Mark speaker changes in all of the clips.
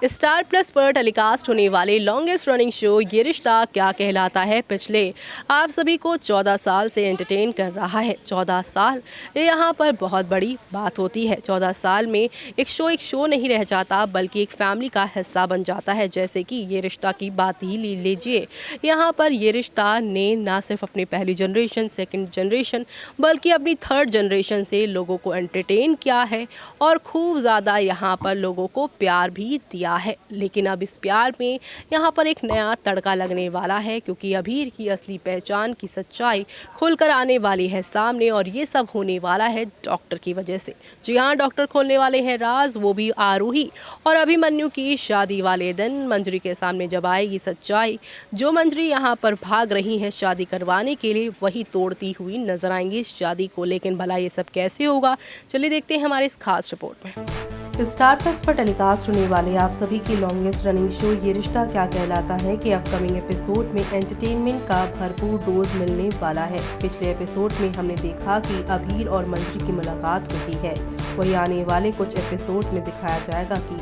Speaker 1: Star plus पर telecast होने वाले लॉन्गेस्ट रनिंग शो ये रिश्ता क्या कहलाता है पिछले आप सभी को 14 साल से एंटरटेन कर रहा है। 14 साल ये यहाँ पर बहुत बड़ी बात होती है। 14 साल में एक शो नहीं रह जाता बल्कि एक फैमिली का हिस्सा बन जाता है। जैसे कि ये रिश्ता की बात ही ले लीजिए। यहाँ पर ये रिश्ता ने ना सिर्फ अपनी पहली जनरेशन, सेकंड जनरेशन बल्कि अपनी थर्ड जनरेशन से लोगों को एंटरटेन किया है और खूब ज़्यादा यहाँ पर लोगों को प्यार भी दिया है। लेकिन अब इस प्यार में यहाँ पर एक नया तड़का लगने वाला है, क्योंकि अभीर की असली पहचान की सच्चाई खुलकर आने वाली है सामने। और ये सब होने वाला है डॉक्टर की वजह से। जी हाँ, डॉक्टर खोलने वाले हैं राज, वो भी आरूही और अभिमन्यु की शादी वाले दिन। मंजरी के सामने जब आएगी सच्चाई, जो मंजरी यहाँ पर भाग रही है शादी करवाने के लिए, वही तोड़ती हुई नजर आएंगी इस शादी को। लेकिन भला ये सब कैसे होगा, चलिए देखते हैं हमारे इस खास रिपोर्ट में। स्टार प्लस पर टेलीकास्ट होने वाले आप सभी की लॉन्गेस्ट रनिंग शो ये रिश्ता क्या कहलाता है कि अपकमिंग एपिसोड में एंटरटेनमेंट का भरपूर डोज मिलने वाला है। पिछले एपिसोड में हमने देखा कि अभीर और मंजरी की मुलाकात होती है। वही आने वाले कुछ एपिसोड में दिखाया जाएगा कि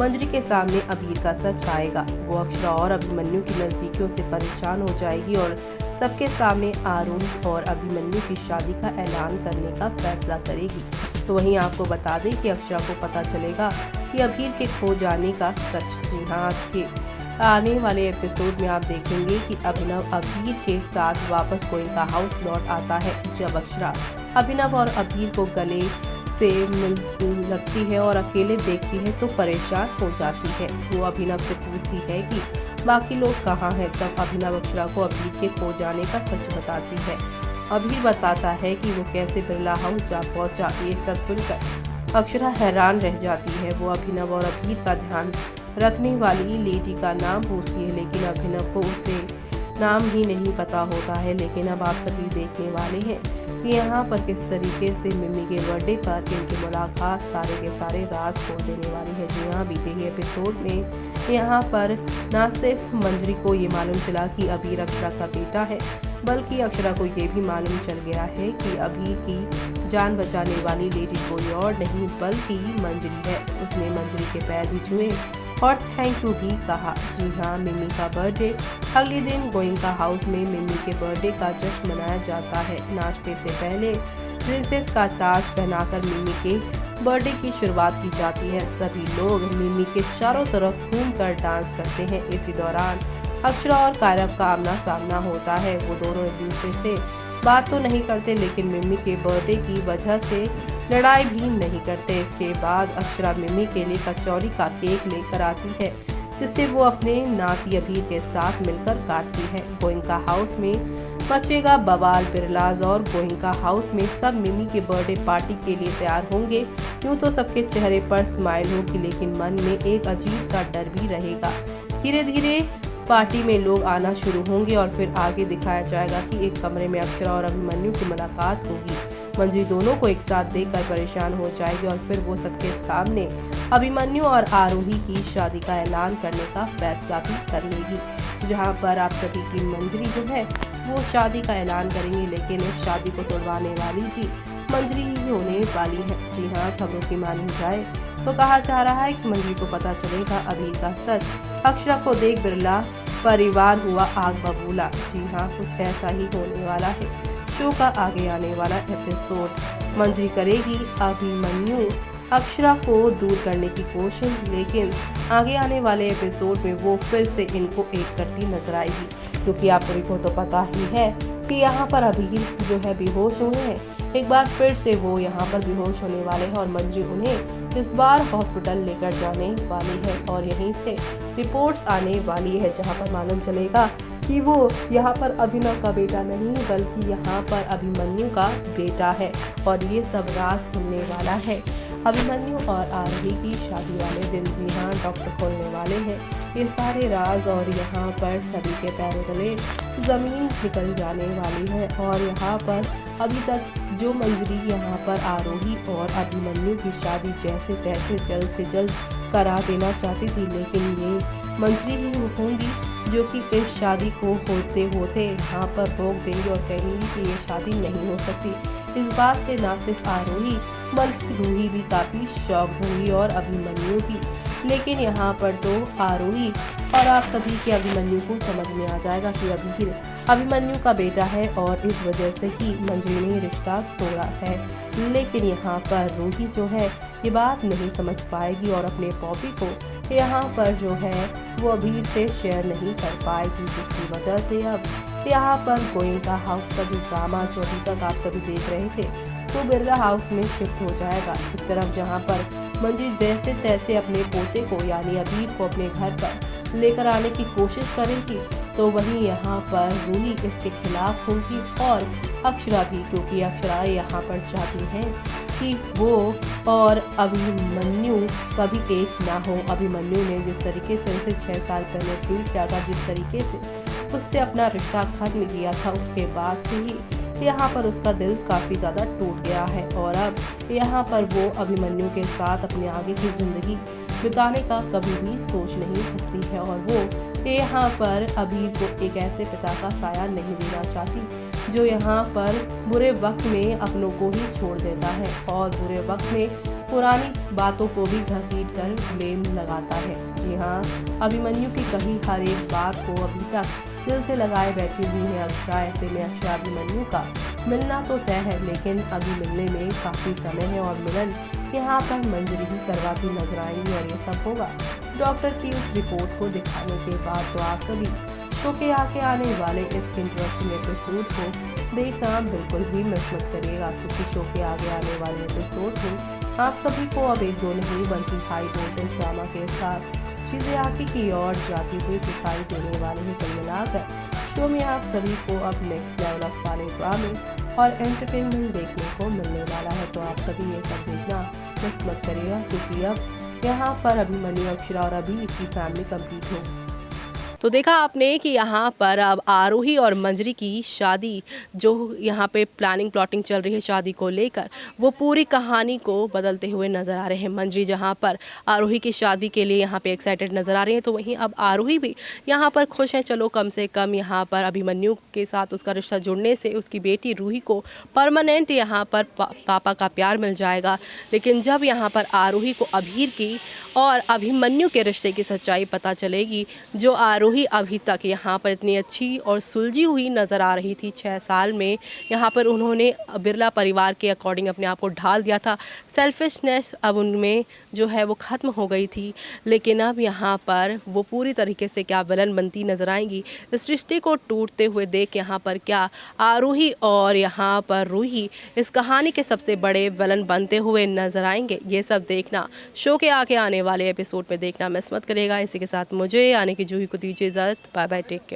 Speaker 1: मंजरी के सामने अभीर का सच आएगा। वो अक्षरा और अभिमन्यु की नजदीकियों से परेशान हो जाएगी और सबके सामने आरूही और अभिमन्यु की शादी का ऐलान करने का फैसला करेगी। तो वहीं आपको बता दें कि अक्षरा को पता चलेगा कि अभीर के खो जाने का सच। जी हाँ, के आने वाले एपिसोड में आप देखेंगे कि अभिनव अभीर के साथ वापस गोइंका हाउस लौट आता है। जब अक्षरा अभिनव और अभीर को गले से लगती है और अकेले देखती है तो परेशान हो जाती है। वो अभिनव से पूछती है कि बाकी लोग कहाँ हैं। तब अभिनव अक्षरा को अभीर के खो जाने का सच बताती है। अभीर बताता है कि वो कैसे बिरला हाउस जा पहुंचा। ये सब सुनकर अक्षरा हैरान रह जाती है। वो अभिनव और अभीर का ध्यान रखने वाली लेडी का नाम पूछती है, लेकिन अभिनव को उसे नाम ही नहीं पता होता है। लेकिन अब आप सभी देखने वाले हैं कि यहाँ पर किस तरीके से मिमी के बर्थडे पर इनकी मुलाकात सारे के सारे राज खोल देने वाली है। जी हाँ, बीते ही एपिसोड में यहाँ पर न सिर्फ मंजरी को ये मालूम चला कि अभीर अक्षरा का बेटा है, बल्कि अक्षरा को ये भी मालूम चल गया है कि अभीर की जान बचाने वाली लेडी कोई और नहीं बल्कि मंजरी है। उसने मंजरी के पैर भी छुए और थैंक यू भी कहा। जी हाँ, मिमी का बर्थडे अगले दिन गोइंका हाउस में मिमी के बर्थडे का जश्न मनाया जाता है। नाश्ते से पहले प्रिंसेस का ताज पहनाकर मिमी के बर्थडे की शुरुआत की जाती है। सभी लोग मिमी के चारों तरफ घूमकर डांस करते हैं। इसी दौरान अक्षरा और कायरव का आमना सामना होता है। वो दोनों एक दूसरे से बात तो नहीं करते, लेकिन मिमी के बर्थडे की वजह से लड़ाई भी नहीं करते। इसके बाद अक्षरा मिमी के लिए कचौरी का केक लेकर आती है, जिससे वो अपने नाती अभीर के साथ मिलकर काटती है। गोइंका हाउस में मचेगा बवाल। बिरलाज और गोइंका हाउस में सब मिमी के बर्थडे पार्टी के लिए तैयार होंगे। यूँ तो सबके चेहरे पर स्माइल होगी, लेकिन मन में एक अजीब सा डर भी रहेगा। धीरे धीरे पार्टी में लोग आना शुरू होंगे और फिर आगे दिखाया जाएगा कि एक कमरे में अक्षरा और अभिमन्यु की मुलाकात होगी। मंजरी दोनों को एक साथ देखकर परेशान हो जाएगी और फिर वो सबके सामने अभिमन्यु और आरूही की शादी का ऐलान करने का फैसला भी कर लेगी। जहां पर आप सभी की मंजरी जो है वो शादी का ऐलान करेंगी, लेकिन इस शादी को तोड़वाने वाली भी मंजरी ही होने वाली है। जी हाँ, खबरों की मानी जाए तो कहा जा रहा है कि मंजरी को पता चलेगा अभीर का सच। अक्षरा को देख बिरला परिवार हुआ आग बबूला। जी हाँ, कुछ ऐसा ही होने वाला है। शो का आगे आने वाला एपिसोड। मंजरी करेगी अभिमन्यु अक्षरा को दूर करने की कोशिश, लेकिन आगे आने वाले एपिसोड में वो फिर से इनको एक करती नजर आएगी, क्योंकि आप सभी को तो पता ही है कि यहाँ पर अभीर जो है बेहोश हुए हैं। एक बार फिर से वो यहाँ पर बेहोश होने वाले हैं और मंजरी उन्हें इस बार हॉस्पिटल लेकर जाने वाली है और यहीं से रिपोर्ट्स आने वाली है, जहाँ पर मालूम चलेगा कि वो यहाँ पर अभिनव का बेटा नहीं बल्कि यहाँ पर अभिमन्यु का बेटा है। और ये सब राज खुलने वाला है अभिमन्यु और आरूही की शादी वाले दिन। जी हाँ, डॉक्टर खोलने वाले हैं ये सारे राज और यहाँ पर सभी के पैरों तले जमीन निकल जाने वाली है। और यहाँ पर अभी तक जो मंजरी यहाँ पर आरूही और अभिमन्यु की शादी जैसे तैसे जल्द से जल्द करा देना चाहती थी, लेकिन ये मंजरी ही होंगी जो कि इस शादी को होते होते यहाँ पर रोक देंगे और कहेंगी कि ये शादी नहीं हो सकती। इस बात से न सिर्फ आरूही बल्कि रूही भी काफ़ी शॉक्ड हुई और अभिमन्यु भी। लेकिन यहाँ पर तो आरोही और आप सभी के अभिमन्यु को समझ में आ जाएगा कि अभिमन्यु का बेटा है और इस वजह से ही मंजरी ने रिश्ता तोड़ा है। लेकिन यहाँ पर रूही जो है ये बात नहीं समझ पाएगी और अपने पॉपी को यहाँ पर जो है वो अभी से शेयर नहीं कर पाएगी, जिसकी वजह से अब यहाँ पर गोइंका हाउस का जो ड्रामा जो अभी तक आप सभी देख रहे थे तो बिरला हाउस में शिफ्ट हो जाएगा। इस तरफ जहाँ पर मंजरी जैसे तैसे अपने पोते को यानी अबीर को अपने घर पर लेकर आने की कोशिश करेगी, तो वहीं यहाँ पर रूही इसके खिलाफ होगी और अक्षरा भी, क्योंकि अक्षरा यहाँ पर चाहती है कि वो और अभिमन्यु कभी एक ना हो। अभिमन्यु ने जिस तरीके से उसे 6 साल पहले ट्रीट किया था, जिस तरीके से उससे अपना रिश्ता खत्म किया था, उसके बाद से ही यहाँ पर उसका दिल काफ़ी ज़्यादा टूट गया है और अब यहाँ पर वो अभिमन्यु के साथ अपने आगे की ज़िंदगी बिताने का कभी भी सोच नहीं सकती है और वो यहाँ पर अभी को एक ऐसे पिता का साया नहीं देना चाहती जो यहाँ पर बुरे वक्त में अपनों को ही छोड़ देता है और बुरे वक्त में पुरानी बातों को भी घसीट कर ब्लेम लगाता है। जी हाँ, अभिमन्यु की कही हर एक बात को अभी तक दिल से लगाए बैठी हुई है अक्षरा। ऐसे में अक्षरा अभिमन्यु का मिलना तो तय है, लेकिन अभी मिलने में काफ़ी समय है और मिलन यहाँ पर मंजरी ही करवाती नजर आएंगी और ये सब होगा डॉक्टर की उस रिपोर्ट को दिखाने के बाद। तो आप सभी शो के आने वाले इस इंटरेस्टिंग एपिसोड को देखना बिल्कुल भी मिस मत करिएगा, क्योंकि शो के आने वाले एपिसोड में आप सभी को अब एक दो नहीं बल्कि हाई वोल्टेज ड्रामा के साथ चीज़ें आगे की ओर जाती हुई दिखाई देने वाले हैं। कुल मिलाकर शो में आप सभी को अब नेक्स्ट लेवल ऑफ वाले ड्रामे और एंटरटेनमेंट देखने को मिलने वाला है। तो आप सभी ये सब देखना मिस मत करिएगा, क्योंकि अब यहाँ पर अभिमन्यु, अक्षरा और अभी की फैमिली कंप्लीट हो। तो देखा आपने कि यहाँ पर अब आरोही और मंजरी की शादी जो यहाँ पे प्लानिंग प्लॉटिंग चल रही है शादी को लेकर, वो पूरी कहानी को बदलते हुए नज़र आ रहे हैं। मंजरी जहाँ पर आरोही की शादी के लिए यहाँ पे एक्साइटेड नज़र आ रही है, तो वहीं अब आरोही भी यहाँ पर खुश है। चलो कम से कम यहाँ पर अभिमन्यु के साथ उसका रिश्ता जुड़ने से उसकी बेटी रूही को परमानेंट यहाँ पर पापा का प्यार मिल जाएगा। लेकिन जब यहाँ पर आरोही को अबीर की और अभिमन्यु के रिश्ते की सच्चाई पता चलेगी, जो आरोही अभी तक यहाँ पर इतनी अच्छी और सुलझी हुई नज़र आ रही थी, 6 साल में यहाँ पर उन्होंने बिरला परिवार के अकॉर्डिंग अपने आप को ढाल दिया था। सेल्फिशनेस अब उनमें जो है वो ख़त्म हो गई थी, लेकिन अब यहाँ पर वो पूरी तरीके से क्या विलन बनती नज़र आएंगी। इस रिश्ते को टूटते हुए देख यहाँ पर क्या आरोही और यहाँ पर रूही इस कहानी के सबसे बड़े विलन बनते हुए नज़र आएंगे, ये सब देखना शो के आगे आने वाले एपिसोड में देखना मिस मत करिएगा। इसी के साथ मुझे यानी कि जूही को दीजिए इजाज़त। Bye bye, take care.